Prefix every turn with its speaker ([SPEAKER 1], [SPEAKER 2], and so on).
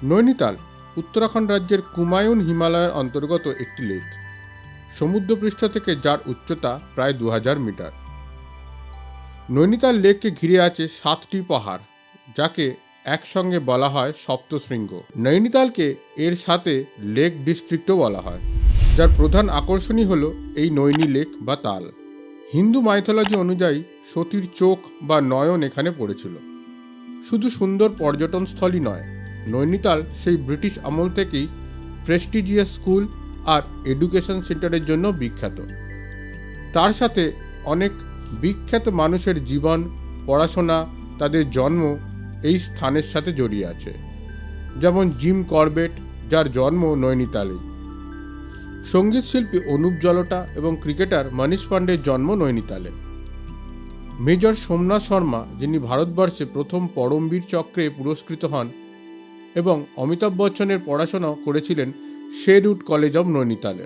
[SPEAKER 1] নৈনিতাল উত্তরাখণ্ড রাজ্যের কুমায়ুন হিমালয়ের অন্তর্গত একটি লেক। সমুদ্রপৃষ্ঠ থেকে যার উচ্চতা প্রায় 2000 মিটার। নৈনিতাল লেককে ঘিরে আছে 7টি পাহাড়, যাকে একসঙ্গে বলা হয় সপ্তশৃঙ্গ। নৈনিতালকে এর সাথে লেক ডিস্ট্রিক্টও বলা হয়, যার প্রধান আকর্ষণই হলো এই নৈনি লেক বা তাল। হিন্দু মাইথোলজি অনুযায়ী সতীর চোখ বা নয়ন এখানে পড়েছিল। শুধু সুন্দর পর্যটনস্থলই নয়, নৈনিতাল সেই ব্রিটিশ আমল থেকেই প্রেস্টিজিয়াস স্কুল আর এডুকেশন সেন্টারের জন্য বিখ্যাত। তার সাথে অনেক বিখ্যাত মানুষের জীবন, পড়াশোনা, তাদের জন্ম এই স্থানের সাথে জড়িয়ে আছে। যেমন জিম করবেট, যার জন্ম নৈনিতালেই। সঙ্গীত শিল্পী অনুপ জলোটা এবং ক্রিকেটার মনীষ পাণ্ডের জন্ম নৈনিতালে। মেজর সোমনাথ শর্মা, যিনি ভারতবর্ষে প্রথম পরমবীর চক্রে পুরস্কৃত হন, এবং অমিতাভ বচ্চনের পড়াশোনা করেছিলেন শেরউড কলেজ অব নৈনিতালে।